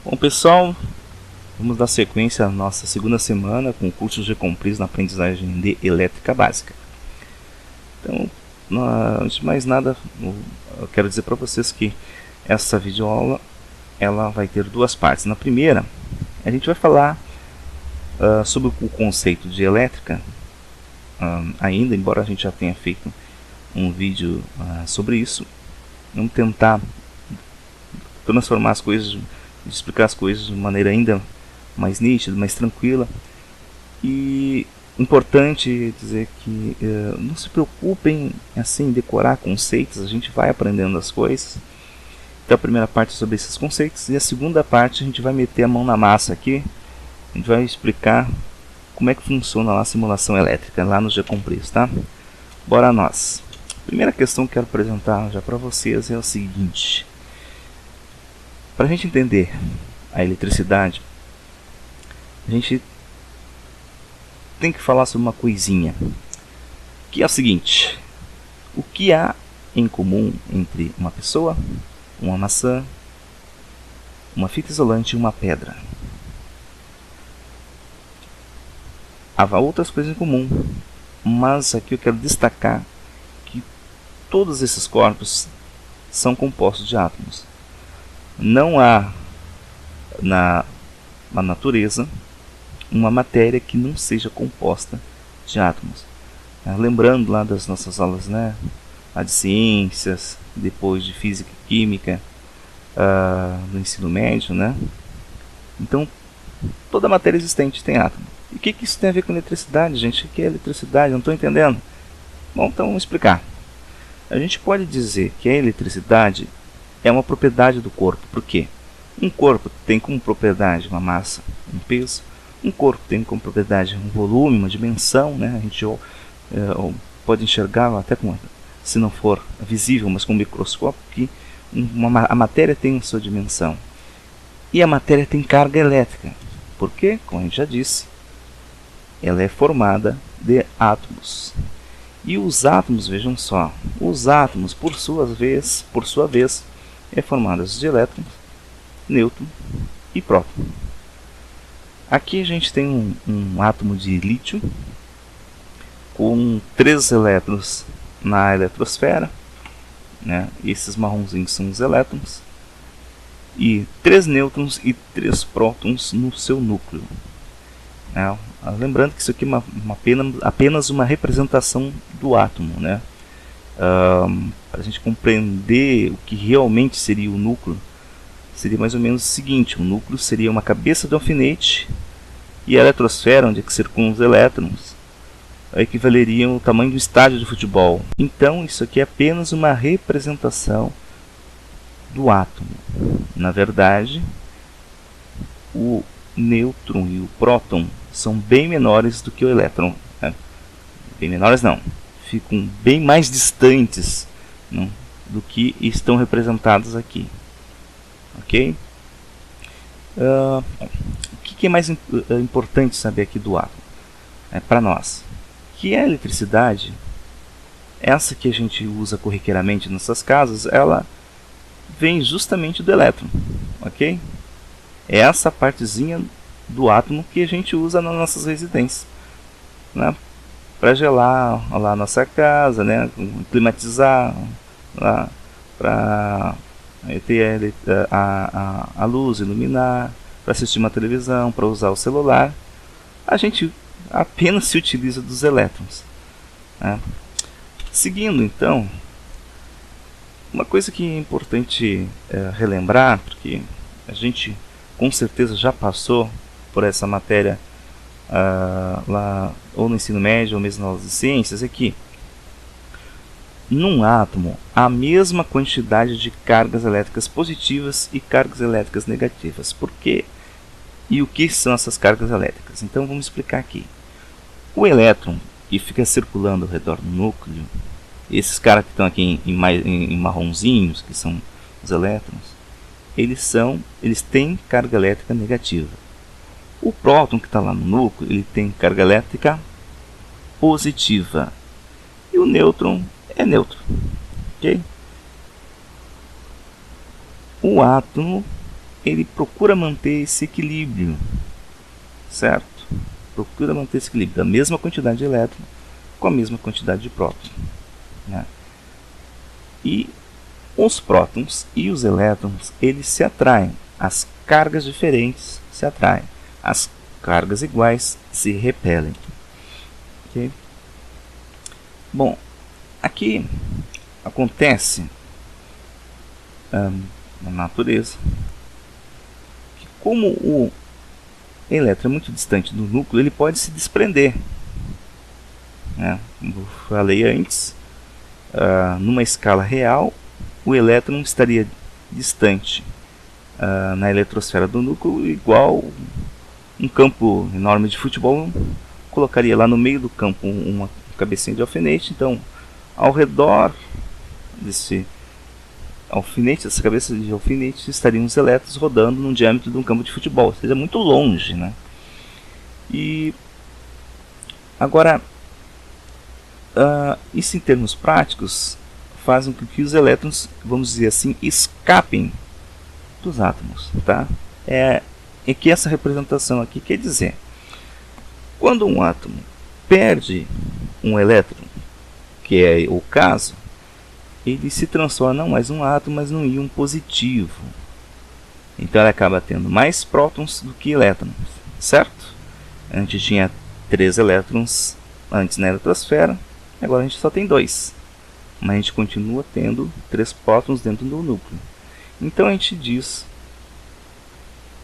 Bom, pessoal, vamos dar sequência à nossa segunda semana com o curso de Compris na aprendizagem de elétrica básica. Então, antes de mais nada, eu quero dizer para vocês que essa videoaula ela vai ter duas partes. Na primeira, a gente vai falar sobre o conceito de elétrica, ainda, embora a gente já tenha feito um vídeo sobre isso. Vamos tentar transformar as coisas, explicar as coisas de maneira ainda mais nítida, mais tranquila. E importante dizer que não se preocupem assim em decorar conceitos, a gente vai aprendendo as coisas. Então a primeira parte é sobre esses conceitos e a segunda parte a gente vai meter a mão na massa aqui. A gente vai explicar como é que funciona lá a simulação elétrica lá no G-Compris, tá? Bora nós. A primeira questão que eu quero apresentar já para vocês é o seguinte: para a gente entender a eletricidade, a gente tem que falar sobre uma coisinha, que é o seguinte: o que há em comum entre uma pessoa, uma maçã, uma fita isolante e uma pedra? Há outras coisas em comum, mas aqui eu quero destacar que todos esses corpos são compostos de átomos. Não há na natureza uma matéria que não seja composta de átomos. Lembrando lá das nossas aulas, né, de ciências, depois de física e química, no ensino médio, né? Então, toda matéria existente tem átomo. E o que isso tem a ver com eletricidade, gente? O que é eletricidade? Não estou entendendo. Bom, então vamos explicar. A gente pode dizer que a eletricidade é uma propriedade do corpo. Por quê? Um corpo tem como propriedade uma massa, um peso. Um corpo tem como propriedade um volume, uma dimensão, né? A gente pode enxergar até com, se não for visível, mas com um microscópio, que a matéria tem a sua dimensão. E a matéria tem carga elétrica. Por quê? Como a gente já disse, ela é formada de átomos. E os átomos, vejam só, os átomos, por sua vez, é formados de elétrons, nêutrons e prótons. Aqui a gente tem um átomo de lítio com 3 elétrons na eletrosfera, né? Esses marronzinhos são os elétrons, e 3 nêutrons e 3 prótons no seu núcleo. Lembrando que isso aqui é apenas uma representação do átomo, né? Para a gente compreender o que realmente seria o núcleo, seria mais ou menos o seguinte: o núcleo seria uma cabeça de alfinete, e a eletrosfera, onde é que circundam os elétrons, equivaleria ao tamanho do estádio de futebol. Então isso aqui é apenas uma representação do átomo. Na verdade, o nêutron e o próton são bem menores do que o elétron, né? Bem menores não, ficam bem mais distantes, né, do que estão representados aqui. Ok? O que é mais importante saber aqui do átomo, para nós? Que a eletricidade, essa que a gente usa corriqueiramente nas nossas casas, ela vem justamente do elétron, ok? É essa partezinha do átomo que a gente usa nas nossas residências, né? Para gelar lá a nossa casa, né? Climatizar, para ter a luz, iluminar, para assistir uma televisão, para usar o celular. A gente apenas se utiliza dos elétrons, né? Seguindo então, uma coisa que é importante relembrar, porque a gente com certeza já passou por essa matéria lá ou no ensino médio ou mesmo nas aulas de ciências, é que num átomo há a mesma quantidade de cargas elétricas positivas e cargas elétricas negativas. Por quê? E o que são essas cargas elétricas? Então vamos explicar aqui. O elétron que fica circulando ao redor do núcleo, esses caras que estão aqui em marronzinhos, que são os elétrons, eles têm carga elétrica negativa. O próton que está lá no núcleo, ele tem carga elétrica positiva. E o nêutron é neutro. Okay? O átomo ele procura manter esse equilíbrio, certo? Procura manter esse equilíbrio, a mesma quantidade de elétrons com a mesma quantidade de prótons, né? E os prótons e os elétrons, eles se atraem, as cargas diferentes se atraem, as cargas iguais se repelem. Okay? Bom, aqui acontece na natureza que, como o elétron é muito distante do núcleo, ele pode se desprender, né? Como eu falei antes, numa escala real, o elétron estaria distante na eletrosfera do núcleo, igual um campo enorme de futebol. Colocaria lá no meio do campo uma cabecinha de alfinete, então ao redor desse alfinete, dessa cabeça de alfinete, estariam os elétrons rodando num diâmetro de um campo de futebol, ou seja, muito longe, né? E agora, isso em termos práticos fazem com que os elétrons, vamos dizer assim, escapem dos átomos, tá? É que essa representação aqui quer dizer, quando um átomo perde um elétron, que é o caso, ele se transforma não mais um átomo, mas num íon positivo. Então ele acaba tendo mais prótons do que elétrons, certo? A gente tinha 3 elétrons antes na eletrosfera, agora a gente só tem 2. Mas a gente continua tendo 3 prótons dentro do núcleo. Então a gente diz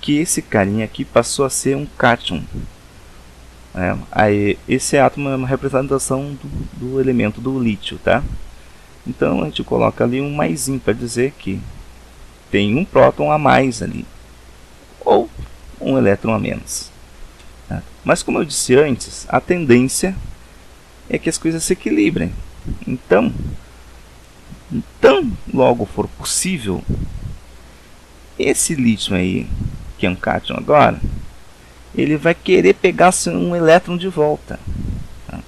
que esse carinha aqui passou a ser um cátion. Aí, esse átomo é uma representação do elemento do lítio, tá? Então a gente coloca ali um maisinho para dizer que tem um próton a mais ali, ou um elétron a menos, tá? Mas como eu disse antes, a tendência é que as coisas se equilibrem. Então logo for possível, esse lítio aí, que é um cátion agora, ele vai querer pegar um elétron de volta, tá?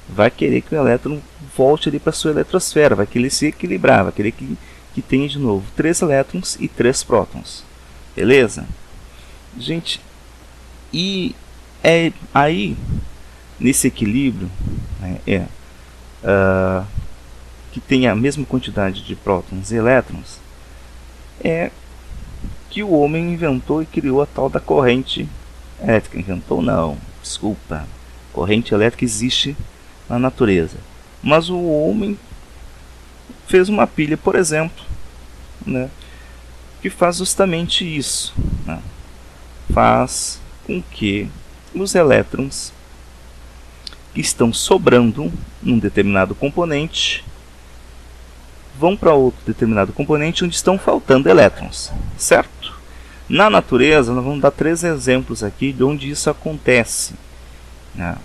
Vai querer que o elétron volte ali para sua eletrosfera, vai querer se equilibrar, vai querer que tenha de novo 3 elétrons e 3 prótons. Beleza? Gente, e é aí, nesse equilíbrio, né, que tem a mesma quantidade de prótons e elétrons, é que o homem inventou e criou a tal da corrente elétrica. Inventou não, desculpa. Corrente elétrica existe na natureza, mas o homem fez uma pilha, por exemplo, né, que faz justamente isso, né? Faz com que os elétrons que estão sobrando num determinado componente vão para outro determinado componente onde estão faltando elétrons, certo? Na natureza, nós vamos dar 3 exemplos aqui de onde isso acontece, né?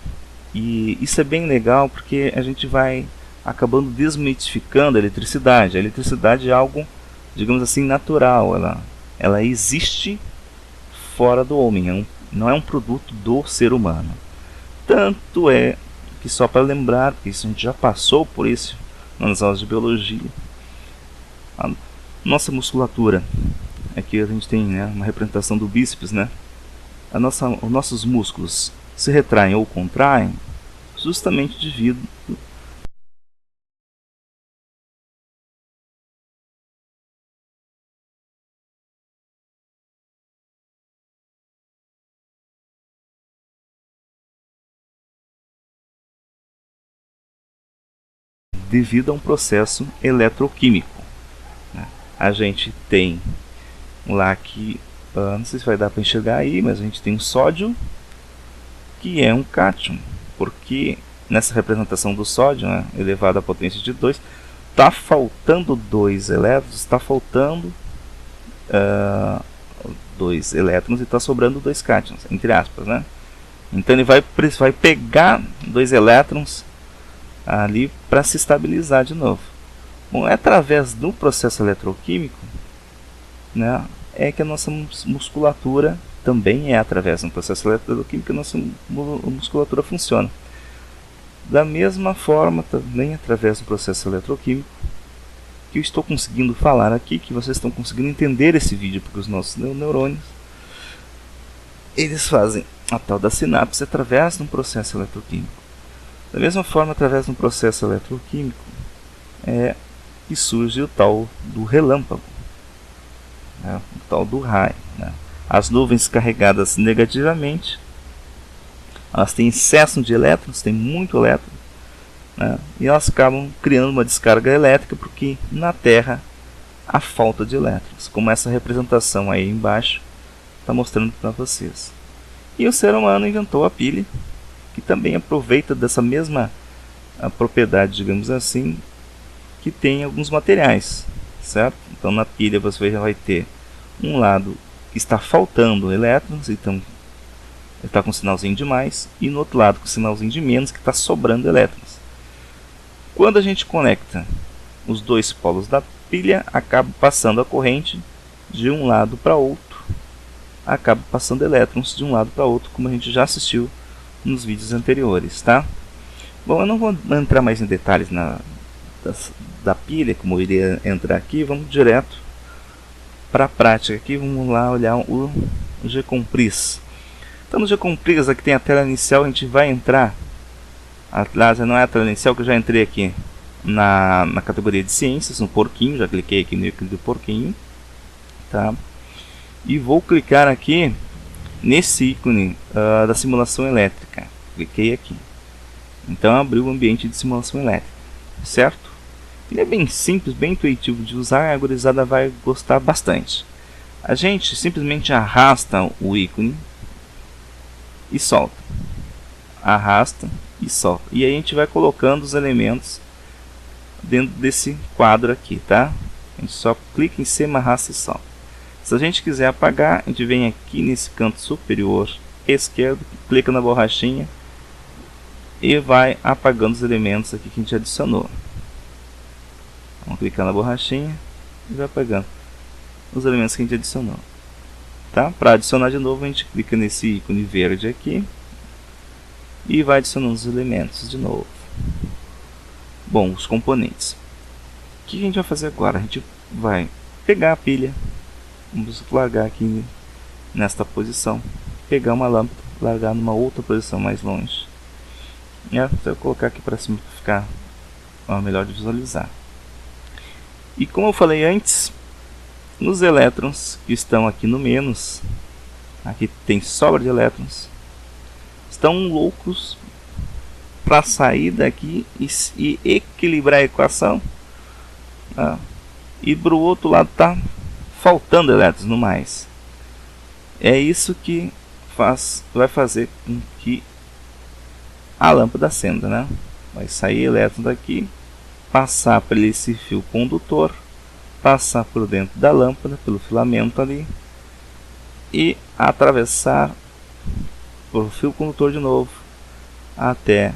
E isso é bem legal porque a gente vai acabando desmitificando a eletricidade. A eletricidade é algo, digamos assim, natural. Ela existe fora do homem, não é um produto do ser humano. Tanto é que, só para lembrar, porque isso a gente já passou por isso nas aulas de biologia, a nossa musculatura, aqui a gente tem, né, uma representação do bíceps, né? Os nossos músculos se retraem ou contraem justamente devido a um processo eletroquímico, né? A gente tem lá que, não sei se vai dar para enxergar aí, mas a gente tem um sódio que é um cátion, porque nessa representação do sódio, né, elevado à potência de 2, está faltando 2 elétrons, está faltando 2 elétrons e está sobrando 2 cátions, entre aspas, né? Então ele vai pegar 2 elétrons ali para se estabilizar de novo. Bom, é através do processo eletroquímico, né, é que a nossa musculatura também é através do processo eletroquímico que a nossa musculatura funciona. Da mesma forma, também através do processo eletroquímico, que eu estou conseguindo falar aqui, que vocês estão conseguindo entender esse vídeo, porque os nossos neurônios, eles fazem a tal da sinapse através de um processo eletroquímico. Da mesma forma, através de um processo eletroquímico, que surge o tal do relâmpago, né? O tal do raio, né? As nuvens carregadas negativamente, elas têm excesso de elétrons, tem muito elétron, né? E elas acabam criando uma descarga elétrica, porque na Terra há falta de elétrons, como essa representação aí embaixo está mostrando para vocês. E o ser humano inventou a pilha, que também aproveita dessa mesma propriedade, digamos assim, que tem alguns materiais, certo? Então na pilha você vai ter um lado que está faltando elétrons, então ele está com um sinalzinho de mais, e no outro lado com um sinalzinho de menos, que está sobrando elétrons. Quando a gente conecta os dois polos da pilha, acaba passando a corrente de um lado para outro, acaba passando elétrons de um lado para outro, como a gente já assistiu nos vídeos anteriores, tá? Bom, eu não vou entrar mais em detalhes da pilha, como eu iria entrar aqui. Vamos direto para a prática aqui. Vamos lá olhar o G-Compris. Então no G-Compris aqui tem a tela inicial, a gente vai entrar, aliás não é a tela inicial, que eu já entrei aqui na categoria de ciências, no porquinho, já cliquei aqui no ícone do porquinho, tá? E vou clicar aqui nesse ícone da simulação elétrica. Cliquei aqui. Então abriu o ambiente de simulação elétrica, certo? Ele é bem simples, bem intuitivo de usar, a gurizada vai gostar bastante. A gente simplesmente arrasta o ícone e solta. Arrasta e solta. E aí a gente vai colocando os elementos dentro desse quadro aqui, tá? A gente só clica em cima, arrasta e solta. Se a gente quiser apagar, a gente vem aqui nesse canto superior esquerdo, clica na borrachinha e vai apagando os elementos aqui que a gente adicionou. Vamos clicar na borrachinha e vai apagando os elementos que a gente adicionou. Tá? Para adicionar de novo, a gente clica nesse ícone verde aqui e vai adicionando os elementos de novo. Bom, os componentes. O que a gente vai fazer agora? A gente vai pegar a pilha, vamos largar aqui nesta posição, pegar uma lâmpada, largar numa outra posição mais longe. Então eu vou colocar aqui para cima para ficar melhor de visualizar. E como eu falei antes, os elétrons que estão aqui no menos, aqui tem sobra de elétrons, estão loucos para sair daqui e equilibrar a equação, tá? E para o outro lado está faltando elétrons no mais. É isso que vai fazer com que a lâmpada acenda, né? Vai sair elétron daqui, passar por esse fio condutor, passar por dentro da lâmpada, pelo filamento ali, e atravessar por fio condutor de novo até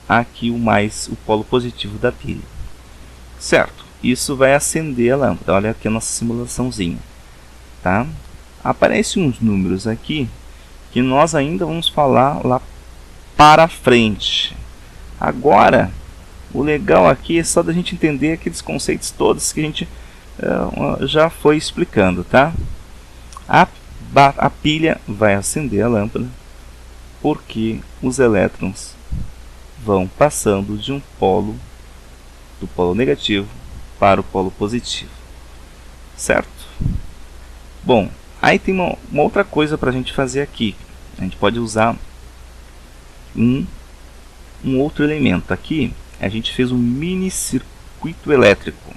aqui o polo positivo da pilha, certo? Isso vai acender a lâmpada. Olha aqui a nossa simulaçãozinha, tá? Aparecem uns números aqui que nós ainda vamos falar lá para frente. Agora, o legal aqui é só da gente entender aqueles conceitos todos que a gente já foi explicando, tá? A pilha vai acender a lâmpada porque os elétrons vão passando de um polo, do polo negativo para o polo positivo, certo? Bom, aí tem uma outra coisa para a gente fazer aqui. A gente pode usar um outro elemento. Aqui a gente fez um mini circuito elétrico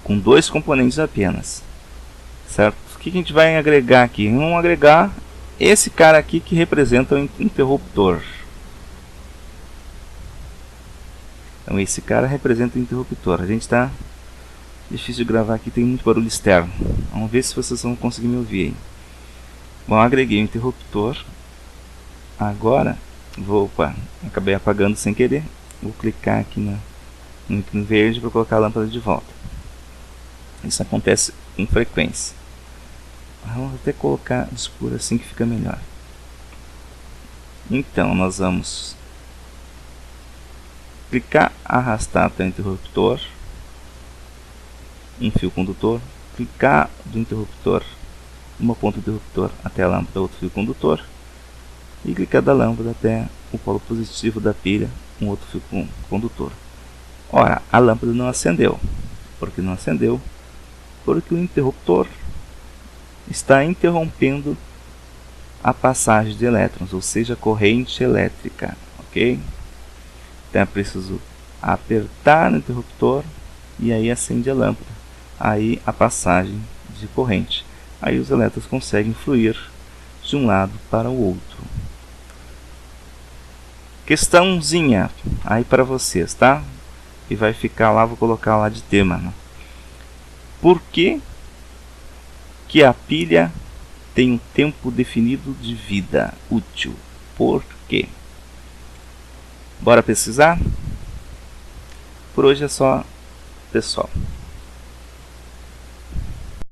com dois componentes apenas, certo? O que a gente vai agregar aqui? Vamos agregar esse cara aqui que representa o interruptor. Então esse cara representa o interruptor. A gente está difícil de gravar aqui, tem muito barulho externo. Vamos ver se vocês vão conseguir me ouvir aí. Bom, agreguei o interruptor. Agora acabei apagando sem querer. Vou clicar aqui no ícone verde para colocar a lâmpada de volta. Isso acontece com frequência. Vamos até colocar escuro assim que fica melhor. Então nós vamos clicar, arrastar até o interruptor. um fio condutor, clicar do interruptor, uma ponta do interruptor até a lâmpada, outro fio condutor, e clicar da lâmpada até o polo positivo da pilha, um outro fio condutor. Ora, a lâmpada não acendeu. Por que não acendeu? Porque o interruptor está interrompendo a passagem de elétrons, ou seja, a corrente elétrica, ok? Então é preciso apertar no interruptor e aí acende a lâmpada. Aí a passagem de corrente. Aí os elétrons conseguem fluir de um lado para o outro. Questãozinha aí para vocês, tá? E vai ficar lá, vou colocar lá de tema, né? Por que a pilha tem um tempo definido de vida útil? Por quê? Bora pesquisar? Por hoje é só, pessoal.